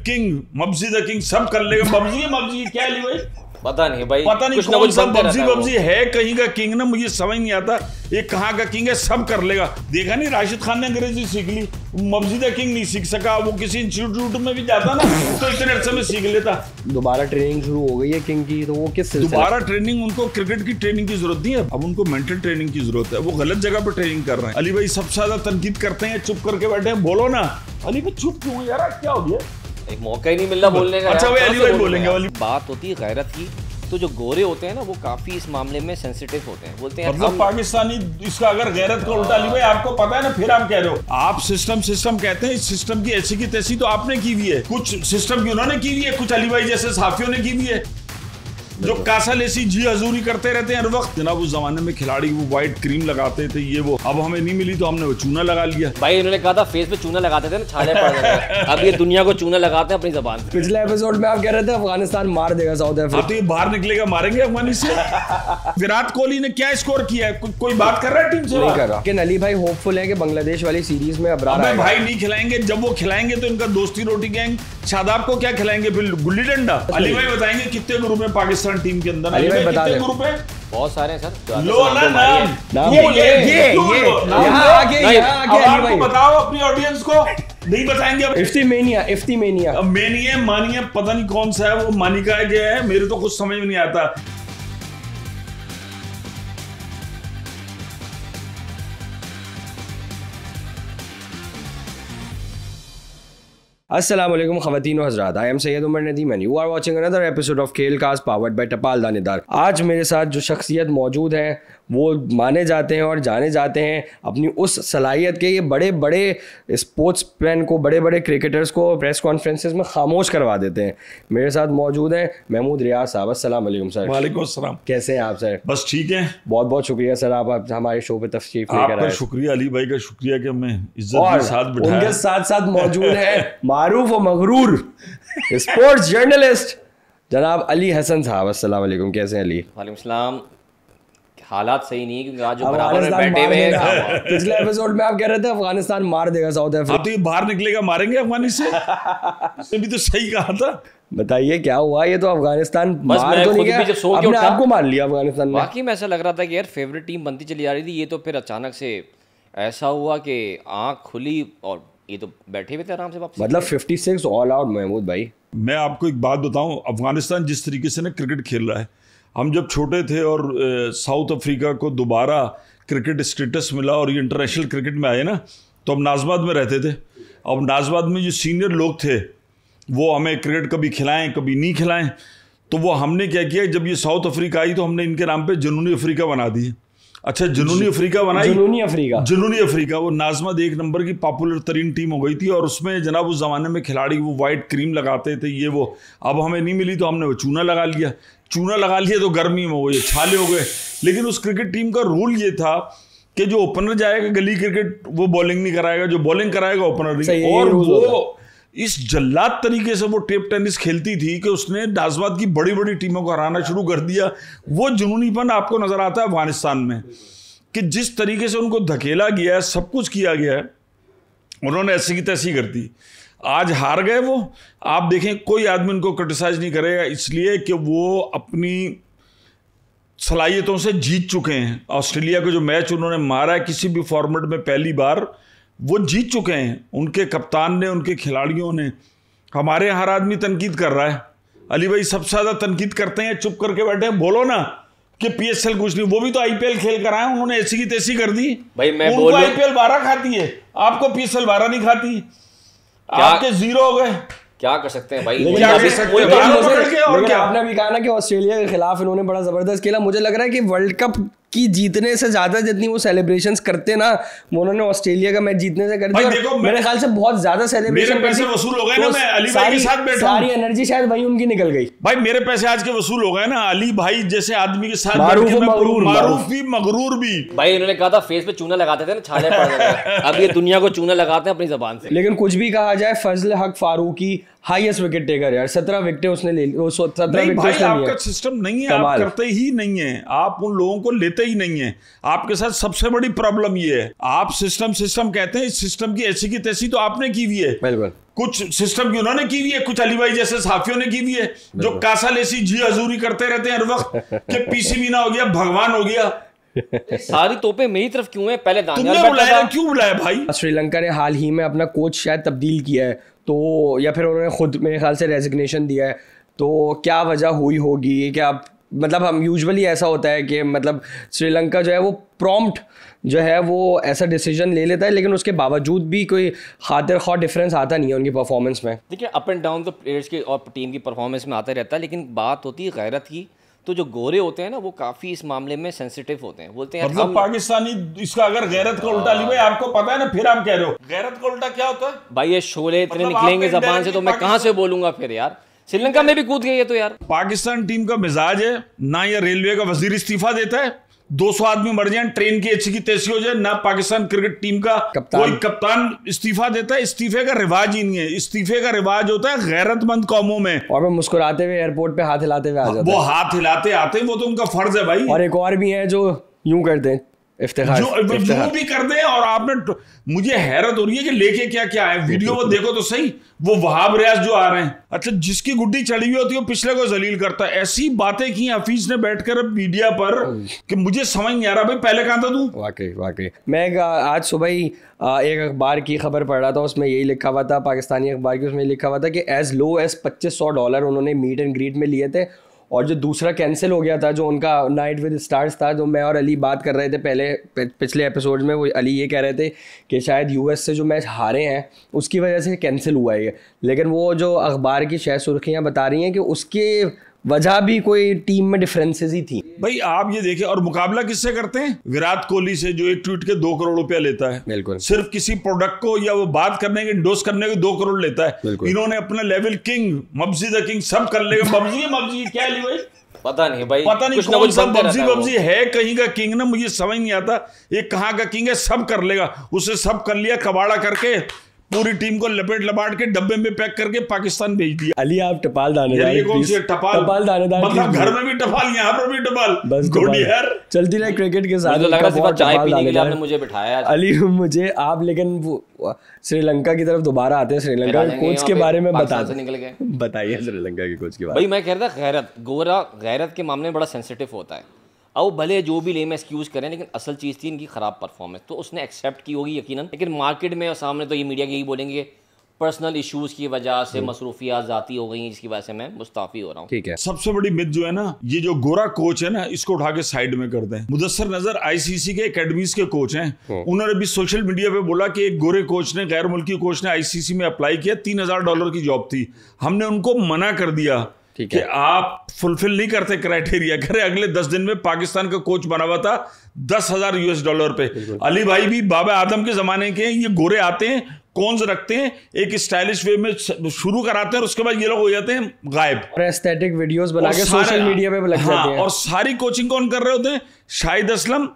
King, मब्जी the king सब कर लेगा। मब्जी क्या है भाई, पता नहीं भाई, पता नहीं कौन सा मब्जी है कहीं का किंग ना, मुझे समझ नहीं आता ये कहाँ का किंग है, सब कर लेगा। देखा नहीं राशिद खान ने अंग्रेजी सीख ली, मब्जी द किंग नहीं सीख सका। वो किसी इंस्टीट्यूट में भी जाता ना तो इतने अर्से में सीख लेता। दोबारा ट्रेनिंग शुरू हो गई है किंग की, तो वो किस दोबारा ट्रेनिंग, उनको क्रिकेट की ट्रेनिंग की जरूरत नहीं है, अब उनको मेंटल ट्रेनिंग की जरूरत है। वो गलत जगह पर ट्रेनिंग कर रहे हैं। अली भाई सबसे ज्यादा तनकीद करते हैं, चुप करके बैठे हैं, बोलो ना। अली भाई चुप क्यों यार, क्या हो गया? एक मौका ही नहीं मिल रहा बोलने का। अच्छा भाई अली भाई बोलेंगे वाली बात होती है गैरत की, तो जो गोरे होते हैं ना वो काफी इस मामले में सेंसिटिव होते हैं, बोलते हैं मतलब पाकिस्तानी इसका अगर गैरत का उल्टा अली भाई आपको पता है ना, फिर आप कह रहे हो आप सिस्टम कहते हैं। इस सिस्टम की ऐसी की तैसी तो आपने की हुई है, कुछ सिस्टम की उन्होंने की हुई है, कुछ अली भाई जैसे साफियों ने की हुई है जो कासल ऐसी जी हजूरी करते रहते हैं हर वक्त। जनाब उस जमाने में खिलाड़ी वो व्हाइट क्रीम लगाते थे, ये वो, अब हमें नहीं मिली तो हमने वो चूना लगा लिया। भाई उन्होंने कहा था फेस पे चूना लगाते थे ना, छाले पड़ रहे थे, अब ये दुनिया को चूना लगाते हैं अपनी जबान से। पिछले एपिसोड में आप कह रहे थे अफगानिस्तान मार देगा साउथ अफ्रीका, तो ये बाहर निकलेगा, मारेंगे अफगानिस्तान से। विराट कोहली ने क्या स्कोर किया है, कोई बात कर रहा है टीम से? नहीं कर रहा। लेकिन अली भाई होपफुल है कि बांग्लादेश वाली सीरीज में अबरार आएगा। भाई नहीं खिलाएंगे, जब वो खिलाएंगे तो इनका दोस्ती रोटी गैंग शादाब को क्या खिलाएंगे, फिर गुल्ली डंडा। अली भाई बताएंगे कितने ग्रुप है पाकिस्तान टीम के अंदर? अली भाई बता दे। ग्रुप है? बहुत सारे हैं सर। लो ना नाम, ये यहाँ आगे अली भाई बताओ अपनी ऑडियंस को। नहीं बताएंगे। इफ्तिमेनिया अब मेनिया मानिया पता नहीं कौन सा है, वो मानिका है क्या है, मेरे तो कुछ समझ में नहीं आता। अस्सलाम वालेकुम ख़वातीन व हज़रात, I am Syed Umar Nadeem and you are watching another episode of Khel cast powered by Tapal Danedar. आज मेरे साथ जो शख्सियत मौजूद है वो माने जाते हैं और जाने जाते हैं अपनी उस सलाहियत के, ये बड़े बड़े स्पोर्ट्समैन को, बड़े बड़े क्रिकेटर्स को प्रेस कॉन्फ्रेंसेस में खामोश करवा देते हैं। मेरे साथ मौजूद हैं महमूद रियाज साहब। अस्सलाम वालेकुम सर। वालेकुम अस्सलाम। कैसे हैं आप सर? बस ठीक है, बहुत बहुत शुक्रिया सर, आप हमारे शो पे तशरीफ लेकर आए। शुक्रिया अली भाई का, शुक्रिया कि हमें इज्जत के साथ बिठाया। उनके साथ साथ मौजूद है मारूफ और मगरूर स्पोर्ट्स जर्नलिस्ट जनाब अली हसन साहब। अस्सलाम वालेकुम, कैसे हैं अली? वालेकुम सलाम। हालात सही नहीं है क्योंकि आज जो बराबर में बैठे हुए हैं। पिछले एपिसोड में आप कह रहे थे अफगानिस्तान मार देगा साउथ अफ्रीका, तो ये बाहर निकलेगा, मारेंगे अफगानिस्तान से। भी तो सही कहा था। बताइए क्या हुआ? ये तो अफगानिस्तान बस मार तो नहीं गया, अपने आप को मार लिया अफगानिस्तान ने। बाकी में ऐसा लग रहा था कि यार फेवरेट टीम बनती चली जा रही थी, ये तो फिर अचानक से ऐसा हुआ कि आंख खुली और ये तो बैठे हुए थे आराम से वापस। मतलब 56 ऑल आउट महमूद भाई। मैं आपको एक बात बताऊं, अफगानिस्तान जिस तरीके से ना क्रिकेट खेल रहा है, हम जब छोटे थे और साउथ अफ्रीका को दोबारा क्रिकेट स्टेटस मिला और ये इंटरनेशनल क्रिकेट में आए ना, तो हम नाजबाद में रहते थे। अब नाजबाद में जो सीनियर लोग थे वो हमें क्रिकेट कभी खिलाएं कभी नहीं खिलाएं, तो वो हमने क्या किया, जब ये साउथ अफ्रीका आई तो हमने इनके नाम पे जुनूनी अफ्रीका बना दी। अच्छा, जुनूनी अफ्रीका बनाई। जुनूनी अफ्रीका वो नाजमद एक नंबर की पॉपुलर तरीन टीम हो गई थी, और उसमें जनाब उस जमाने में खिलाड़ी वो व्हाइट क्रीम लगाते थे, ये वो। अब हमें नहीं मिली तो हमने वो चूना लगा लिया। चूना लगा लिया तो गर्मी में वो ये छाले हो गए। लेकिन उस क्रिकेट टीम का रूल ये था कि जो ओपनर जाएगा गली क्रिकेट वो बॉलिंग नहीं कराएगा, जो बॉलिंग कराएगा ओपनर नहीं। और वो इस जल्लाद तरीके से वो टेप टेनिस खेलती थी कि उसने नाजबाद की बड़ी बड़ी टीमों को हराना शुरू कर दिया। वो जुनूनीपन आपको नजर आता है अफगानिस्तान में कि जिस तरीके से उनको धकेला गया है, सब कुछ किया गया है, उन्होंने ऐसी की तैसी कर दी। आज हार गए वो। आप देखें कोई आदमी उनको क्रिटिसाइज नहीं करेगा, इसलिए कि वो अपनी सलाहियतों से जीत चुके हैं। ऑस्ट्रेलिया को जो मैच उन्होंने मारा है किसी भी फॉर्मेट में पहली बार, वो जीत चुके हैं। उनके कप्तान ने, उनके खिलाड़ियों ने। हमारे यहाँ हर आदमी तनकीद कर रहा है। अली भाई सबसे ज़्यादा तनकीद करते हैं, चुप करके बैठे हैं, बोलो ना कि पीएसएल कुछ नहीं। वो भी तो आईपीएल खेल कर आए, उन्होंने ऐसी की तैसी कर दी। भाई मैं उनको आईपीएल 12 खाती है, आपको पीएसएल 12 नहीं खाती। आपके 0 हो गए। क्या कर सकते हैं भाई? आपने भी कहा ना कि ऑस्ट्रेलिया के खिलाफ इन्होंने बड़ा जबरदस्त खेला। मुझे लग रहा है कि वर्ल्ड कप की जीतने से ज्यादा जितनी वो सेलिब्रेशंस करते ना, वो उन्होंने ऑस्ट्रेलिया का मैच जीतने से कर दिया। मेरे ख्याल से बहुत ज्यादा सेलिब्रेशन पैसे वसूल हो गए ना, मैं अली भाई के साथ बैठा, सारी एनर्जी शायद वही उनकी निकल गई। भाई मेरे पैसे आज के वसूल हो गए ना, अली भाई जैसे आदमी के साथ। मारूफ भी मगरूर भी। भाई उन्होंने कहा था फेस पे चूना लगाते थे ना, छाले पड़ रहे थे, अब ये दुनिया को चूना लगाते हैं अपनी जबान से। लेकिन कुछ भी कहा जाए, फजल हक फारूकी हाईएस्ट विकेट टेकर यार, 17 विकेटें उसने ले ली, 17 नहीं विकेट भाई, उसने आपका लिया। सिस्टम नहीं है, आप करते ही नहीं है, आप उन लोगों को लेते ही नहीं है। आपके साथ सबसे बड़ी प्रॉब्लम ये है, आप सिस्टम कहते हैं, इस सिस्टम की ऐसी की तैसी तो आपने की हुई है। बिल्कुल। कुछ सिस्टम की उन्होंने की हुई है, कुछ अली भाई जैसे साफियों ने की हुई है, जो कासा लेसी जी हजूरी करते रहते हैं हर वक्त कि पीसीबी ना हो गया, भगवान हो गया। सारी तोपे मेरी तरफ क्यों है? पहले तुमने दानियाल बुलाया, क्यों बुलाया भाई? श्रीलंका ने हाल ही में अपना कोच शायद तब्दील किया है, तो या फिर उन्होंने खुद मेरे ख्याल से रेजिग्नेशन दिया है, तो क्या वजह हुई होगी? क्या मतलब हम यूजुअली ऐसा होता है कि मतलब श्रीलंका जो है वो प्रॉम्प्ट जो है वो ऐसा डिसीजन ले लेता है, लेकिन उसके बावजूद भी कोई खातिर खौर डिफरेंस आता नहीं है उनकी परफॉर्मेंस में। देखिए, अप एंड डाउन तो प्लेयर्स की और टीम की परफॉर्मेंस में आता रहता है, लेकिन बात होती है गैरत की। तो जो गोरे होते हैं ना, वो काफ़ी इस मामले में सेंसिटिव होते हैं, बोलते हैं मतलब पाकिस्तानी इसका अगर गैरत का उल्टा ली भाई, आपको पता है ना, फिर आप कह रहे हो गैरत का उल्टा क्या होता है? भाई ये शोले इतने मतलब निकलेंगे आपने जबान से तो मैं कहाँ से बोलूंगा फिर यार। श्रीलंका में भी कूद गई है तो यार। पाकिस्तान टीम का मिजाज है ना, ये रेलवे का वजीर इस्तीफा देता है, 200 आदमी मर जाए, ट्रेन की अच्छी की तैसी हो जाए, ना पाकिस्तान क्रिकेट टीम का कोई कप्तान इस्तीफा देता है। इस्तीफे का रिवाज ही नहीं है, इस्तीफे का रिवाज होता है गैरतमंद कौमों में। और मैं मुस्कुराते हुए एयरपोर्ट पे हाथ हिलाते हुए आ जाता वो हाथ हिलाते आते हैं, वो तो उनका फर्ज है भाई। और एक और भी है जो यूं करते हैं, इफ्तिखार जो भी कर दे। और आपने मुझे हैरत हो रही है कि लेके क्या क्या है, वीडियो वो देखो तो सही, वो वहाब रियाज जो आ रहे हैं, अच्छा जिसकी गुड्डी चढ़ी हुई होती है वो पिछले को जलील करता है। ऐसी बातें की हफीज ने बैठकर अब मीडिया पर कि मुझे समझ नहीं आ रहा भाई पहले कहां था तू। वाकई मैं आज सुबह ही एक अखबार की खबर पढ़ रहा था, उसमें यही लिखा हुआ था, पाकिस्तानी अखबार की, उसमें लिखा हुआ था कि एज लो एज $2500 उन्होंने मीट एंड ग्रीट में लिए थे। और जो दूसरा कैंसिल हो गया था, जो उनका नाइट विद स्टार्स था, जो मैं और अली बात कर रहे थे पिछले एपिसोड में, वो अली ये कह रहे थे कि शायद यूएस से जो मैच हारे हैं उसकी वजह से कैंसिल हुआ है ये। लेकिन वो जो अखबार की शायद सुर्खियाँ बता रही हैं कि उसके वजह भी कोई टीम में डिफरेंसेस ही थी। भाई आप ये देखिए, और मुकाबला किससे करते हैं? विराट कोहली से, जो एक ट्वीट के 2 करोड़ रुपया लेता है। बिल्कुल। सिर्फ किसी प्रोडक्ट को या वो बात करने के, इंडोर्स करने के 2 करोड़ लेता है। इन्होंने अपना लेवल किंग, मब्जी द किंग सब कर लेगा। मब्जी क्या ली भाई? पता नहीं भाई, पता नहीं कौन सा मब्जी है, कहीं का किंग ना, मुझे समझ नहीं आता ये कहाँ का किंग है। सब कर लेगा, उसे सब कर लिया, कबाड़ा करके पूरी टीम को लपेट के डब्बे में पैक करके पाकिस्तान भेज दिया। अली आप टपाल दानेदार, ये कौन सी टपाल दानेदार, मतलब घर में भी टपाल, यहाँ पर भी टपाल, बस यार चलती रहे क्रिकेट के साथ। तो लग रहा चाय पीने के लिए आपने मुझे बिठाया अली, मुझे आप लेकिन श्रीलंका की तरफ दोबारा आते हैं। श्रीलंका के कोच के बारे में बताइए श्रीलंका के कोच के बारे में। भाई मैं कह रहा था गैरत, गोरा गैरत के मामले में बड़ा सेंसिटिव होता है। अब भले जो भी लेम एक्सक्यूज़ करें, लेकिन असल चीज़ थी इनकी ख़राब परफॉर्मेंस, तो उसने एक्सेप्ट की होगी यकीनन। लेकिन मार्केट में और सामने तो ये मीडिया के यही बोलेंगे पर्सनल इश्यूज़ की वजह से मसरूफियात ज़ाती हो गई, जिसकी वजह से मैं मुस्ताफ़ी हो रहा हूँ। ठीक है। सबसे बड़ी मिथ जो है ना, ये जो गोरा कोच है ना, इसको उठा के साइड में कर दें। मुदस्सर नजर आईसीसी के एकेडमीज के कोच हैं, उन्होंने भी सोशल मीडिया पे बोला कि एक गोरे कोच ने, गैर मुल्की कोच ने आईसीसी में अप्लाई किया, $3000 की जॉब थी, हमने उनको मना कर दिया कि आप फुलफिल नहीं करते क्राइटेरिया। करे अगले 10 दिन में पाकिस्तान का कोच बना हुआ था $10,000 पे। अली भाई भी बाबा आदम के जमाने के, ये गोरे आते हैं, कौन्स रखते हैं, एक स्टाइलिश वे में शुरू कराते हैं और उसके बाद ये लोग हो जाते हैं गायब, और एस्थेटिक वीडियोस बना के सोशल मीडिया पे लग जाते हैं। और सारी कोचिंग कौन कर रहे होते हैं? शाहिद असलम।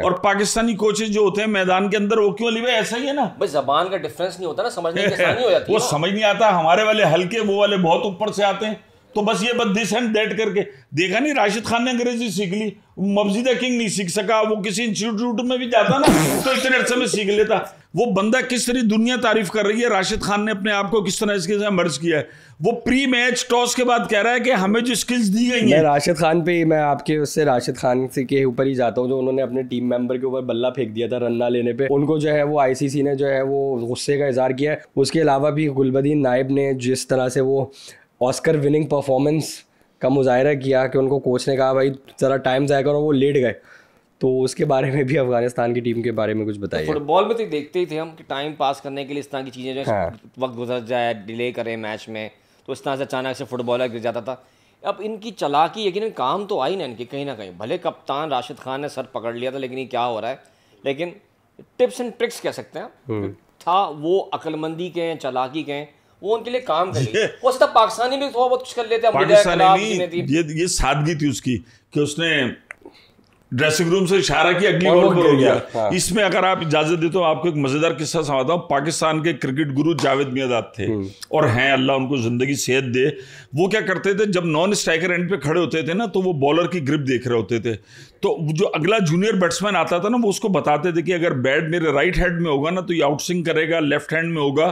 और पाकिस्तानी कोचेज जो होते हैं मैदान के अंदर, वो क्यों अली भाई ऐसा ही है ना, भाई जबान का डिफरेंस नहीं होता ना, समझने की आसानी हो जाती है। वो समझ नहीं आता, हमारे वाले हल्के, वो वाले बहुत ऊपर से आते हैं। तो बस ये दिस एंड दैट करके देखा नहीं, राशिद खान ने अंग्रेजी सीख ली, मब्जी द किंग नहीं सीख सका। वो किसी इंस्टीट्यूट में भी जाता ना तो इतने अर्से में सीख लेता। वो बंदा किस तरह दुनिया तारीफ कर रही है, राशिद खान ने अपने आप को किस तरह इसके साथ मर्ज किया है। वो प्री मैच टॉस के बाद कह रहा है कि हमें जो स्किल्स दी गई हैं। राशिद खान पे मैं आपके उससे राशिद खान से के ऊपर ही जाता हूँ, जो उन्होंने अपने टीम मेंबर के ऊपर बल्ला फेंक दिया था रन ना लेने पे। उनको जो है वो आईसीसी ने जो है वो गुस्से का इजहार किया है। उसके अलावा भी गुलबदीन नाइब ने जिस तरह से वो ऑस्कर विनिंग परफॉर्मेंस का मुजाहिरा किया कि उनको कोच ने कहा भाई ज़रा टाइम ज़ाया करो, वो लेट गए। तो उसके बारे में भी अफगानिस्तान की टीम के बारे में कुछ बताइए। तो फुटबॉल में तो देखते ही थे हम कि टाइम पास करने के लिए इस तरह की चीज़ें जो वक्त गुजर जाए, डिले करें मैच में, तो इस तरह से अचानक से फुटबॉलर गिर जाता था। अब इनकी चालाकी यकीन काम तो आई ना इनकी कहीं ना कहीं। भले कप्तान राशिद खान ने सर पकड़ लिया था, लेकिन ये क्या हो रहा है, लेकिन टिप्स एंड ट्रिक्स कह सकते हैं था, वो अक्लमंदी के हैं, चालाकी के हैं, वो उनके लिए काम करेगी। वो सब पाकिस्तानी भी थोड़ा बहुत कुछ कर लेते हैं। ये सादगी थी उसकी कि उसने ड्रेसिंग रूम से इशारा किया, अगली बॉल पर हो गया। इसमें अगर आप इजाजत दे तो आपको एक मजेदार किस्सा सुनाता हूँ। पाकिस्तान के क्रिकेट गुरु जावेद मियाँदाद थे और हैं, अल्लाह उनको जिंदगी सेहत दे। वो क्या करते थे, जब नॉन स्ट्राइकर एंड पे खड़े होते थे ना, तो वो बॉलर की ग्रिप देख रहे होते थे। तो जो अगला जूनियर बैट्समैन आता था ना, वो उसको बताते थे कि अगर बैट मेरे राइट हैंड में होगा ना तो ये आउट स्विंग करेगा, लेफ्ट हैंड में होगा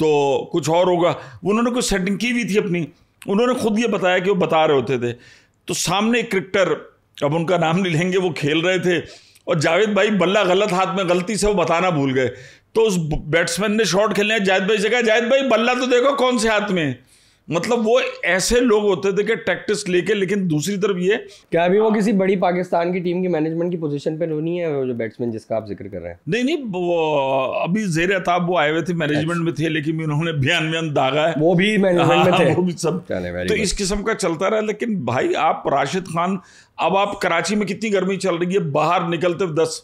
तो कुछ और होगा। उन्होंने कुछ सेटिंग की हुई थी अपनी, उन्होंने खुद ये बताया कि वो बता रहे होते थे। तो सामने एक क्रिकेटर, अब उनका नाम नहीं लेंगे, वो खेल रहे थे और जावेद भाई बल्ला गलत हाथ में, गलती से वो बताना भूल गए। तो उस बैट्समैन ने शॉट खेलने जावेद भाई से कहा, जावेद भाई बल्ला तो देखो कौन से हाथ में। मतलब वो ऐसे लोग होते थे कि टैक्टिक्स लेके। लेकिन दूसरी तरफ ये, क्या अभी वो किसी बड़ी पाकिस्तान की टीम की मैनेजमेंट की पोजीशन पे नहीं है, वो जो बैट्समैन जिसका आप जिक्र कर रहे हैं? नहीं, वो अभी ज़ेर अताब वो आए हुए थे, मैनेजमेंट में थे, लेकिन उन्होंने बयान दागा है, वो भी मैनेजमेंट में थे, वो भी सब। तो इस किस्म का चलता रहा। लेकिन भाई आप राशिद खान, अब आप कराची में कितनी गर्मी चल रही है, बाहर निकलते 10,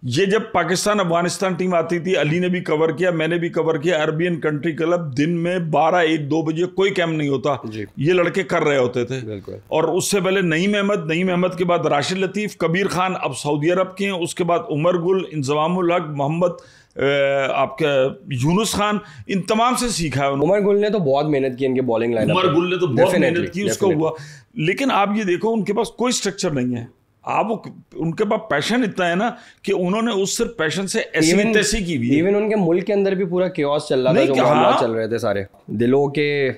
ये जब पाकिस्तान अफगानिस्तान टीम आती थी, अली ने भी कवर किया, मैंने भी कवर किया, अरबियन कंट्री क्लब, दिन में 12-1-2 बजे कोई कैंप नहीं होता, ये लड़के कर रहे होते थे। और उससे पहले नईम अहमद के बाद राशिद लतीफ़, कबीर खान अब सऊदी अरब के हैं, उसके बाद उमर गुल, इंजमामुल हक, मोहम्मद आपका यूनुस खान, इन तमाम से सीखा है। उमर गुल ने तो बहुत मेहनत की इनके बॉलिंग लाइन, उमर गुल ने तो बहुत मेहनत की, उसको हुआ। लेकिन आप ये देखो, उनके पास कोई स्ट्रक्चर नहीं है। आप उनके पास पैशन इतना है ना कि उन्होंने उस सिर्फ पैशन से ऐसी तैसी की भी। इवन उनके मुल्क के अंदर भी पूरा केओस चल रहा था, जो मामला चल रहे थे सारे। दिलों के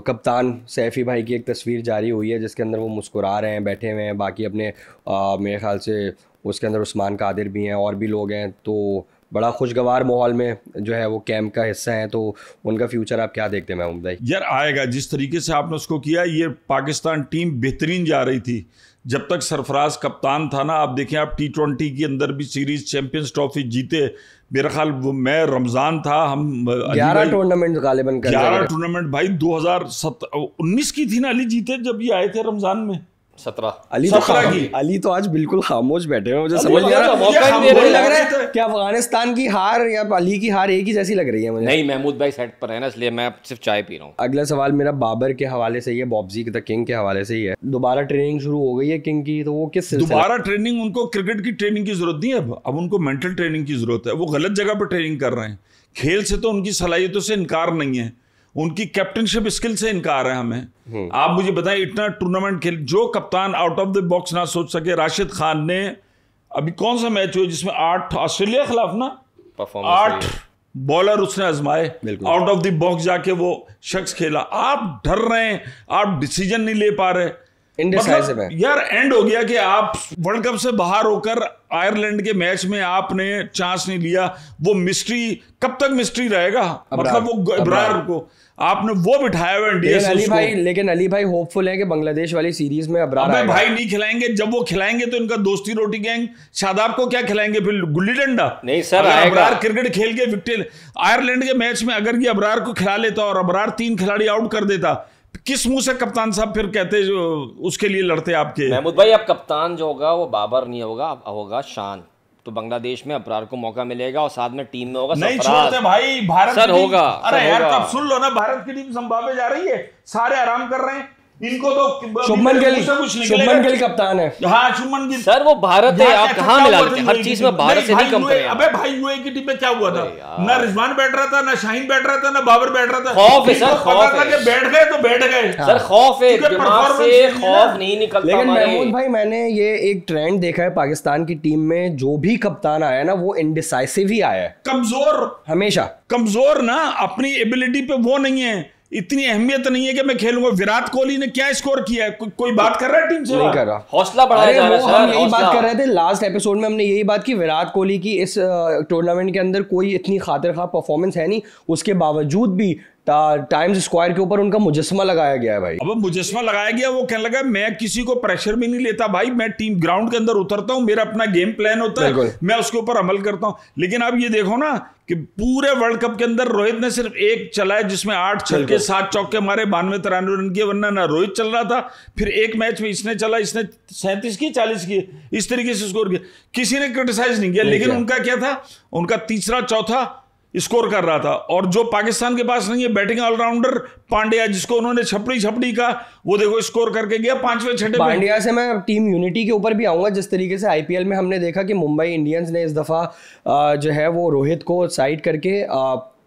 कप्तान सैफी भाई की एक तस्वीर जारी हुई है जिसके अंदर वो मुस्कुरा रहे हैं, बैठे हुए हैं, बाकी अपने मेरे ख्याल से उसके अंदर उस्मान कादिर भी हैं और भी लोग हैं। तो बड़ा खुशगवार माहौल में जो है वो कैंप का हिस्सा है। तो उनका फ्यूचर आप क्या देखते हैं महमूद भाई? यार आएगा, जिस तरीके से आपने उसको किया, ये पाकिस्तान टीम बेहतरीन जा रही थी जब तक सरफराज कप्तान था ना। आप देखें, आप T20 के अंदर भी सीरीज चैंपियंस ट्रॉफी जीते। मेरा ख्याल वो मैं रमजान था, हम 11 टूर्नामेंट गालिबन 11 टूर्नामेंट भाई 2019 की थी ना, अली जीते जब ये आए थे रमजान में। 17 अली तो आज बिल्कुल खामोश बैठे हैं, मुझे समझ नहीं आ रहा, लग रहा है कि अफगानिस्तान की हार या अली की हार एक ही जैसी लग रही है मुझे। नहीं, महमूद भाई सेट पर है ना, इसलिए मैं सिर्फ चाय पी रहा हूँ। अगला सवाल मेरा बाबर के हवाले से ही है, बॉब्जी द किंग के हवाले से ही है। दोबारा ट्रेनिंग शुरू हो गई है किंग की, तो वो किस दोबारा ट्रेनिंग? उनको क्रिकेट की ट्रेनिंग की जरूरत नहीं है, अब उनको मेंटल ट्रेनिंग की जरूरत है। वो गलत जगह पर ट्रेनिंग कर रहे हैं। खेल से तो उनकी सलाहियतों से इनकार नहीं है, उनकी कैप्टनशिप स्किल से इनकार है हमें। आप मुझे बताएं, इतना टूर्नामेंट खेल, जो कप्तान आउट ऑफ द बॉक्स ना सोच सके। राशिद खान ने अभी कौन सा मैच हुआ जिसमें 8 ऑस्ट्रेलिया के खिलाफ ना 8 बॉलर उसने आजमाए, आउट ऑफ द बॉक्स जाके वो शख्स खेला। आप डर रहे हैं, आप डिसीजन नहीं ले पा रहे, मतलब यार एंड हो गया कि आप वर्ल्ड कप से बाहर होकर आयरलैंड के मैच में आपने चांस नहीं लिया। वो मिस्ट्री कब तक मिस्ट्री रहेगा? मतलब वो इब्रार को आपने वो बिठाया हुआ इंडिया से। लेकिन अली भाई होपफुल है कि बांग्लादेश वाली सीरीज में अब्रार आएगा। भाई नहीं खिलाएंगे, जब वो खिलाएंगे तो इनका दोस्ती रोटी गैंग शादाब को क्या खिलाएंगे फिर? गुल्ली डंडा? नहीं सर, अब्रार क्रिकेट खेल के विकेट आयरलैंड के मैच में अगर ये अब्रार को खिला लेता और अब्रार 3 खिलाड़ी आउट कर देता, किस मुंह से कप्तान साहब फिर कहते जो उसके लिए लड़ते आपके? महमूद भाई, अब कप्तान जो होगा वो बाबर नहीं होगा, अब होगा शान। तो बांग्लादेश में अब्रार को मौका मिलेगा और साथ में टीम में होगा नहीं छोड़ते भाई भारत सर होगा। अरे यार तब सुन लो ना, भारत की टीम जिम्बाब्वे जा रही है, सारे आराम कर रहे हैं, इनको तो शुभमन गिल कप्तान है। हाँ शुभमन गिल सर, वो भारत है, आप कहाँ मिला लेते? हर चीज में भारत से नहीं कम करें। अबे भाई यूएई की टीम में क्या हुआ था? ना रिजवान बैठ रहा था, ना शाहीन बैठ रहा था, ना बाबर बैठ रहा था। खौफ है सर, खौफ है। बैठ गए तो बैठ गए सर, खौफ है, दिमाग से खौफ नहीं निकलता। लेकिन महमूद भाई, मैंने ये एक ट्रेंड देखा है पाकिस्तान की टीम में, जो भी कप्तान आया ना वो इनडिसाइसिव ही आया है, कमजोर, हमेशा कमजोर ना, अपनी एबिलिटी पे वो नहीं है, इतनी अहमियत नहीं है कि मैं खेलूंगा। विराट कोहली ने क्या स्कोर किया है? कोई बात कर रहा है टीम से? नहीं कर रहा, हौसला बढ़ाया जा रहा है। हम यही बात कर रहे थे लास्ट एपिसोड में, हमने यही बात की, विराट कोहली की इस टूर्नामेंट के अंदर कोई इतनी खातिर खा परफॉर्मेंस है नहीं, उसके बावजूद भी टाइम्स स्क्वायर के ऊपर उनका मुजस्मा लगाया गया है भाई। अब मुजस्मा लगाया गया, वो कहने लगा मैं किसी को प्रेशर भी नहीं लेता भाई, मैं टीम ग्राउंड के अंदर उतरता हूं, मेरा अपना गेम प्लान होता है, मैं उसके ऊपर अमल करता हूं। लेकिन अब ये देखो ना कि पूरे वर्ल्ड कप के अंदर रोहित ने सिर्फ 1 चलाया जिसमें 8 छक्के 7 चौके मारे, 92-93 रन किए, वरना ना रोहित चल रहा था। फिर एक मैच में इसने चला, इसने 37 की 40 की, इस तरीके से स्कोर किया, किसी ने क्रिटिसाइज नहीं किया। लेकिन उनका क्या था? उनका तीसरा चौथा स्कोर कर रहा था। और जो पाकिस्तान के पास नहीं है बैटिंग ऑलराउंडर पांड्या, जिसको उन्होंने छपड़ी का वो देखो स्कोर करके गया 5वें 6वें। पांड्या से मैं टीम यूनिटी के ऊपर भी आऊंगा। जिस तरीके से आईपीएल में हमने देखा कि मुंबई इंडियंस ने इस दफा जो है वो रोहित को साइड करके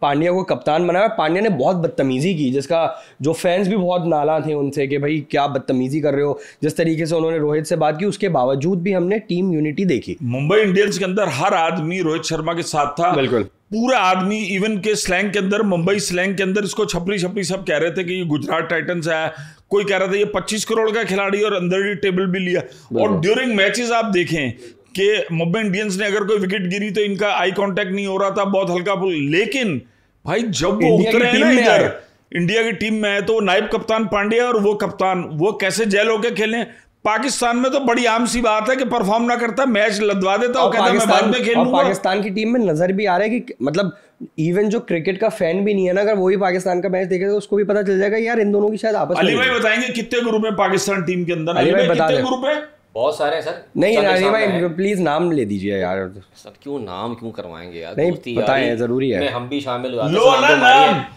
पांड्या को कप्तान बनाया। पांड्या ने बहुत बदतमीजी की, जिसका जो फैंस भी बहुत नाला थे उनसे कि भाई क्या बदतमीजी कर रहे हो। जिस तरीके से उन्होंने रोहित से बात की, उसके बावजूद भी हमने टीम यूनिटी देखी। मुंबई इंडियंस के अंदर हर आदमी रोहित शर्मा के साथ था। बिल्कुल, पूरा आदमी, इवन के स्लैंग के अंदर, मुंबई स्लैंग के अंदर इसको छपरी सब कह रहे थे कि ये गुजरात टाइटंस है, कोई कह रहा था ये 25 करोड़ का खिलाड़ी और अंदर ही टेबल भी लिया। और ड्यूरिंग मैचेस आप देखें कि मुंबई इंडियंस ने अगर कोई विकेट गिरी तो इनका आई कांटेक्ट नहीं हो रहा था, बहुत हल्का फुल। लेकिन भाई जब वो उतरे हैं ना इधर इंडिया की टीम में है, तो नायब कप्तान पांड्या और वो कप्तान वो कैसे जेल होके खेलें। पाकिस्तान में तो बड़ी आम सी बात है कि परफॉर्म ना करता, मैच लदवा देता और कहता मैं बाद में खेलूंगा। पाकिस्तान की टीम में नजर भी आ रहा है कि मतलब इवन जो क्रिकेट का फैन भी नहीं है ना, अगर वही पाकिस्तान का मैच देखेगा तो उसको भी पता चल जाएगा यार इन दोनों की शायद आपस में। अली भाई बताएंगे कितने ग्रुप है पाकिस्तान टीम के अंदर? अली भाई बता कितने ग्रुप है? बहुत सारे हैं सर। नहीं अली भाई प्लीज नाम ले दीजिए यार। सर क्यों नाम क्यों करवाएंगे यार? नहीं बताएं, जरूरी है। हम भी शामिल हुआ लो ना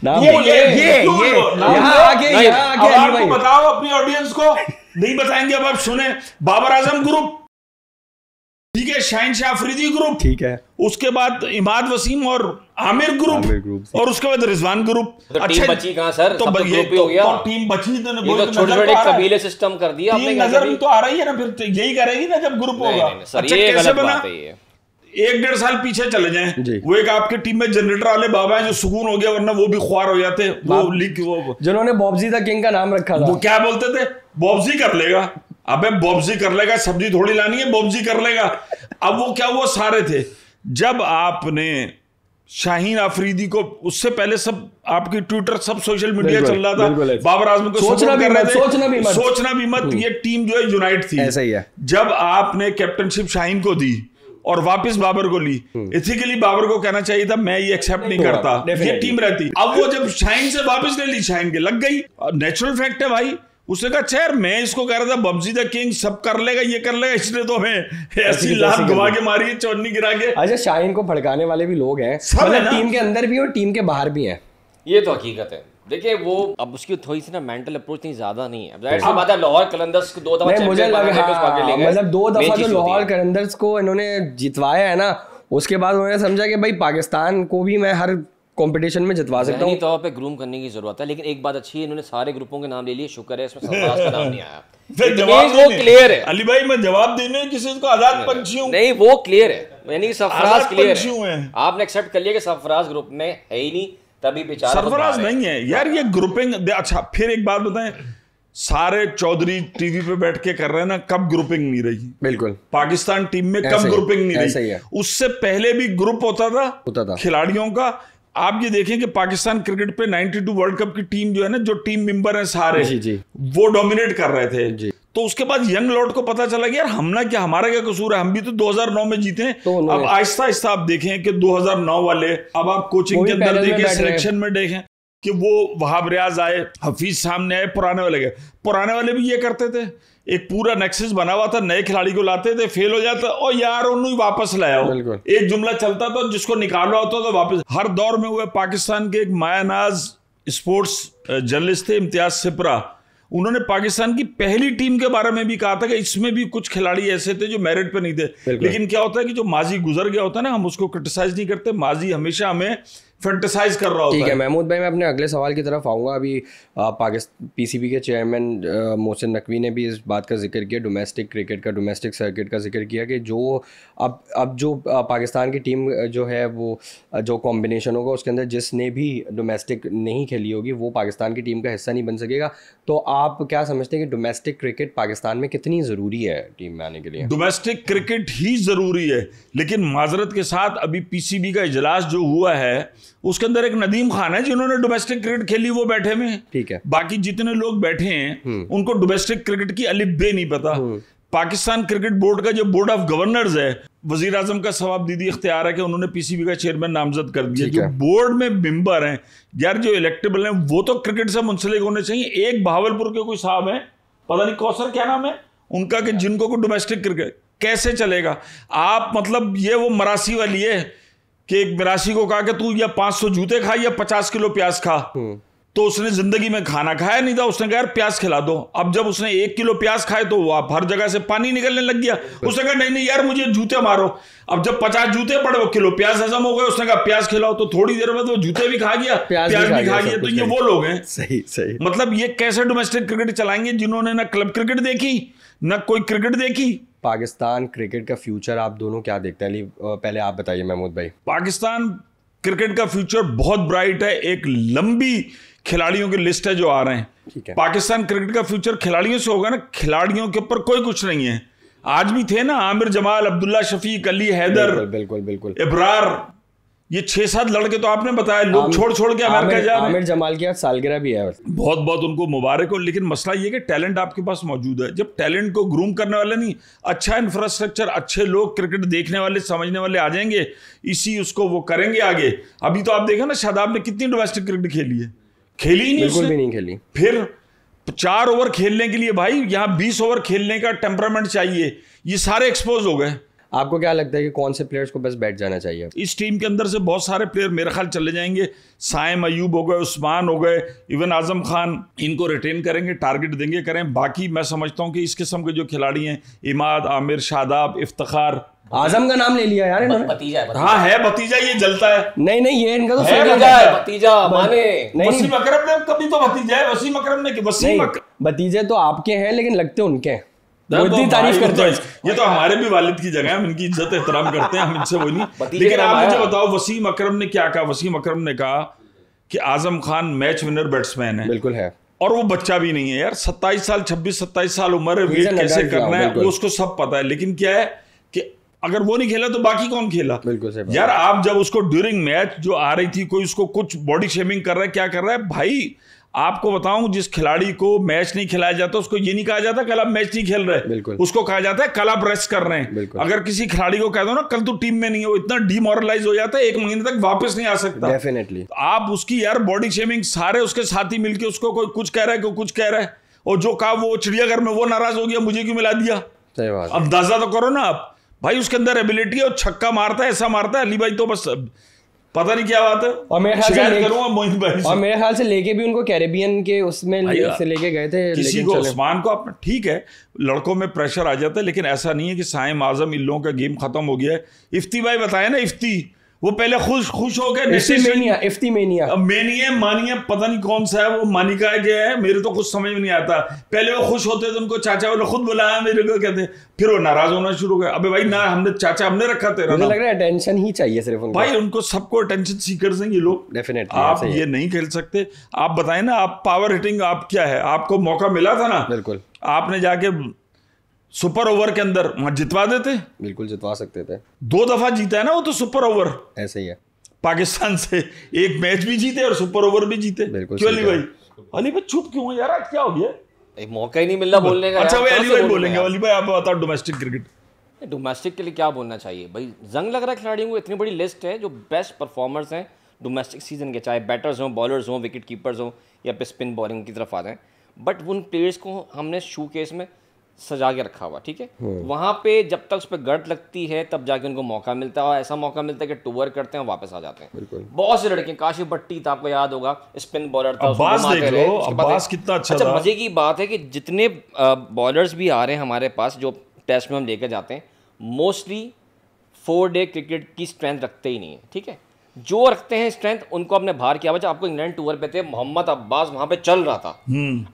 नाम ये यहाँ आगे आपको बताओ अपनी ऑडियंस को। नहीं बताएंगे अब आप सुने। बाबर आजम ग्रुप, ठीक है, शाहीन शाह अफरीदी ग्रुप, ठीक है, उसके बाद इमाद वसीम और आमिर ग्रुप, और उसके बाद रिजवान ग्रुप। तो अच्छा टीम बची कहां सर? तो ग्रुप ही हो गया। तो टीम बची तो छोटे-छोटे कबीले सिस्टम कर दिया आपने। नजर में तो आ रही है ना, फिर यही करेगी ना जब ग्रुप होगा। अच्छा कैसे बना? 1-1.5 साल पीछे चले जाएं, वो एक आपकी टीम में जनरेटर वाले बाबा हैं जो सुकून हो गया, वरना वो भी ख्वार हो जाते। वो लीग वो जिन्होंने बॉब्जी द किंग का नाम रखा था, वो क्या बोलते थे? बॉब्जी कर लेगा। अबे बॉब्जी कर लेगा, सब्जी थोड़ी लानी है, बॉब्जी कर लेगा। अब वो क्या वो सारे थे। जब आपने शाहीन अफरीदी को, उससे पहले सब आपकी ट्विटर सब सोशल मीडिया चल रहा था, बाबर आजम को सोचना भी मत, ये टीम जो है यूनाइट थी। ऐसा ही है। जब आपने कैप्टनशिप शाहीन को दी और वापस बाबर को ली, इथिकली बाबर को कहना चाहिए था मैं ये एक्सेप्ट नहीं करता, ये टीम रहती। अब वो जब शाहीन से वापस ले ली, शाहीन के लग गई। नेचुरल फैक्ट है भाई। उसने कहा यार मैं इसको कह रहा था बब्जी द किंग सब कर लेगा, ये कर लेगा, इसने तो हमें ऐसी लात गवा के मारी है, चौनी गिरा के। अच्छा शाहीन को भड़काने वाले भी लोग हैं, मतलब टीम के अंदर भी और टीम के बाहर भी हैं। ये तो हकीकत है। देखिए वो अब उसकी थोड़ी सी ना मेंटल अप्रोच नहीं ज्यादा नहीं है। जाहिर सी बात है लाहौर कलंदर्स को 2 दफा मुझे लगा मतलब 2 दफा जो लाहौर कलंदर्स को इन्होंने जितवाया है ना, उसके बाद उन्होंने समझा कि भाई पाकिस्तान को भी मैं हर कंपटीशन में जितवा सकता हूं। तौर पे ग्रूम करने की जरूरत है। लेकिन एक बात अच्छी है, इन्होंने सारे ग्रुपों के नाम ले लिए, शुक्र है इसमें सरफराज का नाम नहीं आया। फिर जवाब वो क्लियर है अली भाई, मैं जवाब देने किसी को आजाद पंछी हूं नहीं, वो क्लियर है, यानी कि सरफराज क्लियर है। आपने एक्सेप्ट कर लिया कि सरफराज ग्रुप में है ही नहीं, तभी बेचारा सरफराज नहीं है यार। ये ग्रुपिंग अच्छा, फिर एक बात बताएं, सारे चौधरी टीवी पे बैठ के कर रहे हैं ना, कब ग्रुपिंग नहीं रही? बिल्कुल पाकिस्तान टीम में कब ग्रुपिंग नहीं रही? उससे पहले भी ग्रुप होता था खिलाड़ियों का। आप ये देखें कि पाकिस्तान क्रिकेट पे 92 वर्ल्ड कप की टीम जो है ना, जो टीम मेंबर है सारे वो डोमिनेट कर रहे थे। तो उसके बाद यंग लॉर्ड को पता चला कि यार हमारा क्या कसूर है, हम भी तो 2009 में जीते हैं। तो अब आहिस्ता आहिस्ता आप देखें कि 2009 वाले, अब आप कोचिंग के अंदर देखें, सिलेक्शन में देखें कि वो वहाब रियाज आए, हफीज सामने आए, पुराने वाले गए। पुराने वाले भी ये करते थे, एक पूरा नेक्सस बना हुआ था, नए खिलाड़ी को लाते थे, फेल हो जाता और यार उन्हें वापस लाया। एक जुमला चलता था, जिसको निकालना होता था वापस। हर दौर में हुए। पाकिस्तान के एक मायानाज स्पोर्ट्स जर्नलिस्ट थे इम्तियाज सिपरा, उन्होंने पाकिस्तान की पहली टीम के बारे में भी कहा था कि इसमें भी कुछ खिलाड़ी ऐसे थे जो मेरिट पे नहीं थे। लेकिन क्या होता है कि जो माजी गुजर गया होता है ना, हम उसको क्रिटिसाइज नहीं करते, माजी हमेशा हमें फैंटेसाइज कर रहा होता है। ठीक है महमूद भाई, मैं अपने अगले सवाल की तरफ आऊँगा। अभी पाकिस्तान पीसीबी के चेयरमैन मोहसिन नकवी ने भी इस बात का जिक्र किया, डोमेस्टिक क्रिकेट का, डोमेस्टिक सर्किट का जिक्र किया कि जो अब जो पाकिस्तान की टीम जो है वो जो कॉम्बिनेशन होगा उसके अंदर जिसने भी डोमेस्टिक नहीं खेली होगी वो पाकिस्तान की टीम का हिस्सा नहीं बन सकेगा। तो आप क्या समझते हैं कि डोमेस्टिक क्रिकेट पाकिस्तान में कितनी ज़रूरी है टीम में आने के लिए? डोमेस्टिक क्रिकेट ही ज़रूरी है, लेकिन माजरत के साथ अभी पीसीबी का इजलास जो हुआ है उसके अंदर एक नदीम खान है जिन्होंने डोमेस्टिक क्रिकेट खेली, वो बैठे में। ठीक है, बाकी जितने लोग बैठे हैं उनको डोमेस्टिक क्रिकेट की अलिफ बे नहीं पता। पाकिस्तान क्रिकेट बोर्ड का जो बोर्ड ऑफ गवर्नर्स है, वजीर आजम का सवाब दीदी इख्तियार है कि उन्होंने पीसीबी का चेयरमैन नामजद कर दिया। जो बोर्ड में मेंबर हैं यार, जो इलेक्टेबल हैं, वो तो क्रिकेट से मुंसलिक होने चाहिए। एक बहावलपुर के कोई साहब हैं, पता नहीं कौसर क्या नाम है उनका, कि जिनको को डोमेस्टिक क्रिकेट कैसे चलेगा? आप मतलब ये वो मरासी वाली है कि एक मिरासी को कहा कि तू या 500 जूते खा या 50 किलो प्याज खा, तो उसने जिंदगी में खाना खाया नहीं था, उसने कहा यार प्याज खिला दो। अब जब उसने 1 किलो प्याज खाए तो वह हर जगह से पानी निकलने लग गया। उसने कहा नहीं नहीं यार मुझे जूते मारो। अब जब 50 जूते पड़े, वो किलो प्याज हजम हो गए, उसने कहा प्याज खिलाओ, तो थोड़ी देर में तो जूते भी खा गया, प्याज भी खा गया। तो ये वो लोग हैं। सही सही। मतलब ये कैसे डोमेस्टिक क्रिकेट चलाएंगे जिन्होंने ना क्लब क्रिकेट देखी ना कोई क्रिकेट देखी। पाकिस्तान क्रिकेट का फ्यूचर आप दोनों क्या देखते हैं? पहले आप बताइए महमूद भाई। पाकिस्तान क्रिकेट का फ्यूचर बहुत ब्राइट है। एक लंबी खिलाड़ियों की लिस्ट है जो आ रहे हैं। ठीक है। पाकिस्तान क्रिकेट का फ्यूचर खिलाड़ियों से होगा ना, खिलाड़ियों के ऊपर कोई कुछ नहीं है। आज भी थे ना आमिर जमाल, अब्दुल्ला शफीक, अली हैदर, बिल्कुल बिल्कुल इब्रार, ये 6-7 लड़के तो आपने बताया लोग छोड़ के अमेरिका जा रहे हैं। आमिर जमाल की आज सालगिरह भी है। बहुत बहुत उनको मुबारक हो। लेकिन मसला ये कि टैलेंट आपके पास मौजूद है। जब टैलेंट को ग्रूम करने वाले नहीं, अच्छा इंफ्रास्ट्रक्चर, अच्छे लोग, क्रिकेट देखने वाले समझने वाले आ जाएंगे, इसी उसको वो करेंगे आगे। अभी तो आप देखा ना शादाब ने कितनी डोमेस्टिक क्रिकेट खेली है, खेली ही नहीं, बिल्कुल भी नहीं खेली। फिर 4 ओवर खेलने के लिए भाई यहाँ 20 ओवर खेलने का टेम्परामेंट चाहिए, ये सारे एक्सपोज हो गए। आपको क्या लगता है कि कौन से प्लेयर्स को बस बैठ जाना चाहिए? इस टीम के अंदर से बहुत सारे प्लेयर मेरे ख्याल चले जाएंगे। साइम अयूब हो गए, उस्मान हो गए, इवन आजम खान, इनको रिटेन करेंगे, टारगेट देंगे, करें। बाकी मैं समझता हूं कि इस किस्म के जो खिलाड़ी हैं, इमाद, आमिर, शादाब, इफ्तिखार, आजम का नाम ले लिया यार इन्होंने। भतीजा है, हाँ है भतीजा, ये जलता है। नहीं ये इनका तो है फेक भतीजा है, भतीजा माने। वसीम अकरम ने कभी तो भतीजा है, वसीम अकरम ने नहीं, भतीजे तो आपके हैं लेकिन लगते उनके हैं। वो इतनी तो तारीफ भाई, करते हैं। ये तो हमारे भी वालिद की जगह है, हम इनकी इज्जत एहतराम करते हैं, हम इनसे वो नहीं। भतीजे लेकिन का आप नाम मुझे आया। बताओ वसीम अकरम ने क्या कहा? वसीम अकरम ने कहा कि Azam Khan match winner batsman है। बिल्कुल है। और वो बच्चा भी नहीं है यार, 26-27 साल उम्र है, He's वेट an कैसे adult करना now, है बिल्कुल। वो उसको सब पता है। लेकिन क्या है कि अगर वो नहीं खेला तो बाकी कौन खेला? बिल्कुल सही बात। यार आप जब उसको ड्यूरिंग मैच जो आ रही थी, कोई उसको कुछ बॉडी शेमिंग कर रहा है, क्या कर रहा है भाई? आपको बताऊं, जिस खिलाड़ी को मैच नहीं खिलाया जाता उसको ये नहीं कहा जाता कल आप मैच नहीं खेल रहे, बिल्कुल। उसको कहा जाता है कल आप रेस्ट कर रहे हैं। बिल्कुल। अगर किसी खिलाड़ी को कह दो ना कल तू टीम में नहीं है, वो इतना डिमोरलाइज हो जाता है, 1 महीने तक वापस नहीं आ सकता। डेफिनेटली। आप उसकी यार बॉडी शेमिंग, सारे उसके साथी मिलके उसको कोई कुछ कह रहा है, कोई कुछ कह रहा है, और जो कहा वो चिड़ियाघर में वो नाराज हो गया, मुझे क्यों मिला दिया? सही बात। अंदाजा तो करो ना आप भाई, उसके अंदर एबिलिटी है, और छक्का मारता है, ऐसा मारता है। अली भाई तो बस पता नहीं क्या बात है। और मेरे ख्याल से शिकायत करूंगा मोइन भाई से। और मेरे ख्याल से लेके भी उनको कैरेबियन के उसमें से लेके गए थे। किसी लेकिन को चले। उस्मान को अपना ठीक है, लड़कों में प्रेशर आ जाता है, लेकिन ऐसा नहीं है कि साइम आजम इन लोगों का गेम खत्म हो गया है। इफ्ती भाई बताया ना, इफ्ती वो पहले खुश हो गए। इफ्ती मेनिया मानिया पता नहीं कौन सा है वो, मानिका क्या है, मेरे तो कुछ समझ में नहीं आता। पहले वो खुश होते थे, उनको चाचा वाले खुद बुलाया मेरे को, कहते, फिर वो नाराज होना शुरू हो गए। अबे भाई ना, हमने चाचा हमने रखा तेरा मुझे नाम। लग रहा है अटेंशन ही चाहिए सिर्फ उनको। भाई उनको सबको अटेंशन सीकर्स हैं ये लोग। डेफिनेटली आप ये नहीं खेल सकते। आप बताएं ना, आप पावर हिटिंग आप क्या है? आपको मौका मिला था ना, बिल्कुल आपने जाके सुपर ओवर के अंदर वहां जितवा देते। बिल्कुल जितवा सकते थे। 2 दफा जीता है ना वो तो सुपर ओवर ऐसे ही है। पाकिस्तान से, एक मैच भी जीते और सुपर ओवर भी जीते। बिल्कुल क्यों सही अली भाई? अली भाई चुप क्यों है यार, आज क्या हो गया? एक मौका ही नहीं मिल रहा बोलने का। अच्छा यार, भाई कहाँ अली से भाई बोलूं बोलेंगे। यार? अली भाई आप बताओ डोमेस्टिक क्रिकेट। डोमेस्टिक के लिए क्या बोलना चाहिए भाई? जंग लग रहा है खिलाड़ियों को। इतनी बड़ी लिस्ट है जो बेस्ट परफॉर्मर्स हैं डोमेस्टिक सीजन के, चाहे बैटर्स हों, बॉलर्स हों, विकेट कीपर्स हों, या स्पिन बॉलिंग की तरफ आ जाएं। बट उन प्लेयर्स को हमने शू केस में सजा के रखा हुआ, ठीक है। वहाँ पे जब तक उस पर गर्द लगती है तब जाके उनको मौका मिलता है, और ऐसा मौका मिलता है कि टूर करते हैं, वापस आ जाते हैं। बिल्कुल। बहुत से लड़के, काशिफ भट्टी था, आपको याद होगा, स्पिन बॉलर था, उसको अब्बास घुमाते देख रहे, लो, उसके बाद अब्बास कितना अच्छा था। मजे की बात है कि जितने बॉलर्स भी आ रहे हैं हमारे पास जो टेस्ट में हम लेकर जाते हैं, मोस्टली 4 डे क्रिकेट की स्ट्रेंथ रखते ही नहीं है, ठीक है। जो रखते हैं स्ट्रेंथ उनको अपने बाहर किया। बच्चा आपको इंग्लैंड टूर पे थे, मोहम्मद अब्बास वहां पे चल रहा था,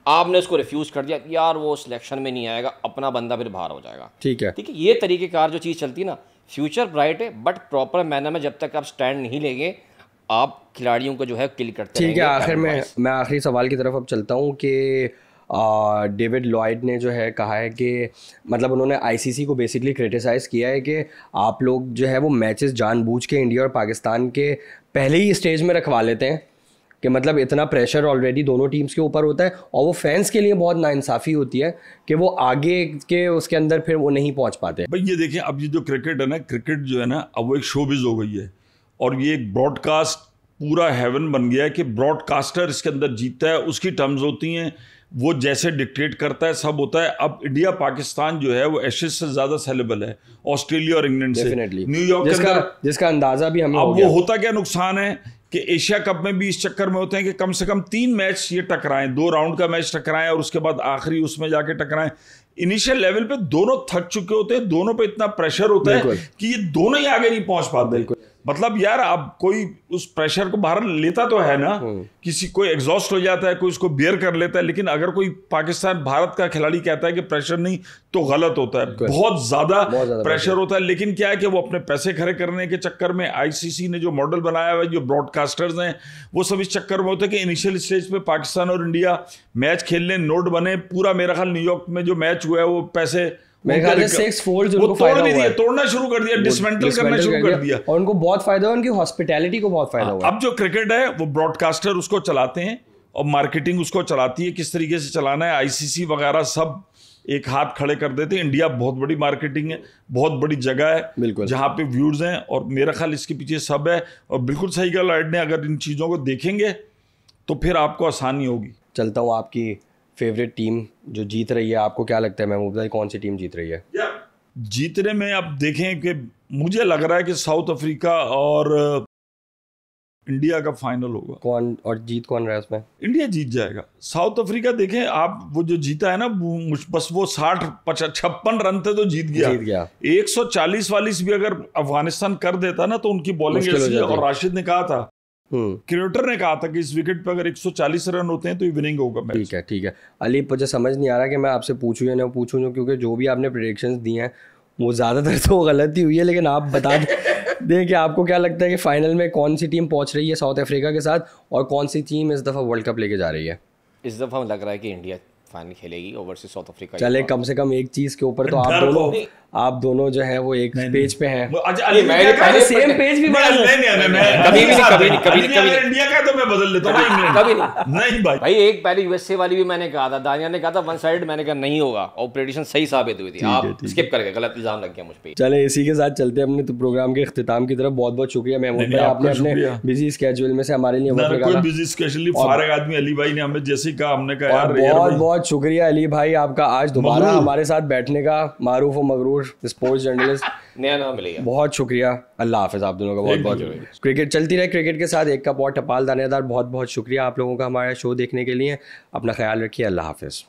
आपने उसको रिफ्यूज कर दिया, यार वो सिलेक्शन में नहीं आएगा, अपना बंदा फिर बाहर हो जाएगा। ठीक है। ठीक है, ये तरीकेकार जो चीज़ चलती है ना, फ्यूचर ब्राइट है, बट प्रॉपर मैनर में जब तक आप स्टैंड नहीं लेंगे, आप खिलाड़ियों को जो है किल करते ठीक है। रहेंगे। आखिर में मैं आखिरी सवाल की तरफ अब चलता हूँ कि डेविड लॉयड ने जो है कहा है कि मतलब उन्होंने आईसीसी को बेसिकली क्रिटिसाइज़ किया है कि आप लोग जो है वो मैचेस जानबूझ के इंडिया और पाकिस्तान के पहले ही स्टेज में रखवा लेते हैं, कि मतलब इतना प्रेशर ऑलरेडी दोनों टीम्स के ऊपर होता है, और वो फैंस के लिए बहुत नाइंसाफ़ी होती है कि वो आगे के उसके अंदर फिर वो नहीं पहुंच पाते। भाई ये देखिए, अब ये जो क्रिकेट है ना, क्रिकेट जो है ना, अब वो एक शोबिज हो गई है, और ये एक ब्रॉडकास्ट पूरा हेवन बन गया है कि ब्रॉडकास्टर इसके अंदर जीतता है, उसकी टर्म्स होती हैं, वो जैसे डिक्टेट करता है सब होता है। अब इंडिया पाकिस्तान जो है वो एशेज से ज़्यादा सेलेबल है ऑस्ट्रेलिया और इंग्लैंड से, न्यूयॉर्क के अंदर, जिसका अंदाजा भी हमें अब हो गया। वो होता क्या नुकसान है कि एशिया कप में भी इस चक्कर में होते हैं कि कम से कम 3 मैच ये टकराएं, 2 राउंड का मैच टकराएं और उसके बाद आखिरी उसमें जाके टकराएं। इनिशियल लेवल पे दोनों थक चुके होते हैं, दोनों पे इतना प्रेशर होता है कि ये दोनों ही आगे नहीं पहुंच पाते। मतलब यार अब कोई उस प्रेशर को बाहर लेता तो है ना, किसी कोई एग्जॉस्ट हो जाता है, कोई उसको बियर कर लेता है, लेकिन अगर कोई पाकिस्तान भारत का खिलाड़ी कहता है कि प्रेशर नहीं तो गलत होता है, बहुत ज्यादा प्रेशर होता है। लेकिन क्या है कि वो अपने पैसे खड़े करने के चक्कर में आईसीसी ने जो मॉडल बनाया हुआ है, जो ब्रॉडकास्टर्स हैं वो सब इस चक्कर में होते हैं कि इनिशियल स्टेज पे पाकिस्तान और इंडिया मैच खेलने नोट बने, पूरा मेरा ख्याल न्यूयॉर्क में जो मैच हुआ है वो पैसे मेरे ख्याल से 6 फोल्ड्स वो उनको फायदा हुआ है, तोड़ना शुरू कर दिया, डिसमेंटल करना शुरू कर दिया, और उनको बहुत फायदा हुआ, उनकी हॉस्पिटैलिटी को बहुत फायदा हुआ। अब जो क्रिकेट है वो ब्रॉडकास्टर उसको चलाते हैं और मार्केटिंग उसको चलाती है, किस तरीके से चलाना है, आईसीसी वगैरह सब एक हाथ खड़े कर देते हैं। इंडिया बहुत बड़ी मार्केटिंग है, बहुत बड़ी जगह है जहाँ पे व्यूज हैं, और मेरा ख्याल इसके पीछे सब है। और बिल्कुल सही कहा लॉयड ने, अगर इन चीज़ों को देखेंगे तो फिर आपको आसानी होगी। चलता हूँ, आपकी फेवरेट टीम जो जीत रही है, आपको क्या लगता है महमूद भाई, कौन सी टीम जीत रही है? जीतने में आप देखें कि मुझे लग रहा है कि साउथ अफ्रीका और इंडिया का फाइनल होगा। कौन और जीत कौन रहा है उसमें? इंडिया जीत जाएगा। साउथ अफ्रीका देखें आप, वो जो जीता है ना, बस वो 56 रन थे तो जीत गया। 140 भी अगर अफगानिस्तान कर देता ना तो उनकी बॉलिंग ऐसी है। और राशिद ने कहा था, क्रिएटर ने कहा था कि इस विकेट पे अगर 140 रन होते हैं तो ये विनिंग होगा मैच। ठीक है अली, मुझे समझ नहीं आ रहा कि मैं आपसे पूछूं या ना पूछूं, क्योंकि जो भी आपने प्रेडिक्शंस दी हैं वो ज़्यादातर तो गलत ही हुई है। लेकिन आप बता दें कि आपको क्या लगता है कि फाइनल में कौन सी टीम पहुंच रही है साउथ अफ्रीका के साथ, और कौन सी टीम इस दफ़ा वर्ल्ड कप लेके जा रही है? इस दफ़ा लग रहा है कि इंडिया फाइनल खेलेगी ओवरसीज साउथ अफ्रीका। चले कम से कम एक चीज़ के ऊपर तो आप दोनों जो है वो एक पेज पे हैं। सेम पेज भी कभी इंडिया का तो मैं बदल लेता हूं, कभी नहीं भाई। एक पहले यूएसए वाली भी मैंने कहा था, दानिया ने कहा था वन साइड, मैंने कहा नहीं होगा, और प्रेडिक्शन सही साबित हुई थी। आप स्किप कर गए, गलत इल्जाम लग गया मुझ पे। चले इसी के साथ चलते हैं अपने तो प्रोग्राम के इख्तिताम की तरफ। बहुत बहुत शुक्रिया महमूद भाई, आपने अपने बिजी स्केड्यूल में से हमारे लिए वक्त निकाला। बिजी स्केड्यूल, फारिग आदमी अली भाई ने हमें जैसे कहा, हमने कहा यार बहुत बहुत शुक्रिया अली भाई आपका आज दोबारा हमारे साथ बैठने का। मारूफ और मगरूर स्पोर्ट्स जर्नलिस्ट, नया नाम मिलेगा। बहुत शुक्रिया, अल्लाह हाफिज़ आप दोनों का बहुत बहुत। क्रिकेट चलती रहे, क्रिकेट के साथ एक कप और टपाल दानेदार। बहुत बहुत शुक्रिया आप लोगों का हमारा शो देखने के लिए। अपना ख्याल रखिए, अल्लाह हाफिज़।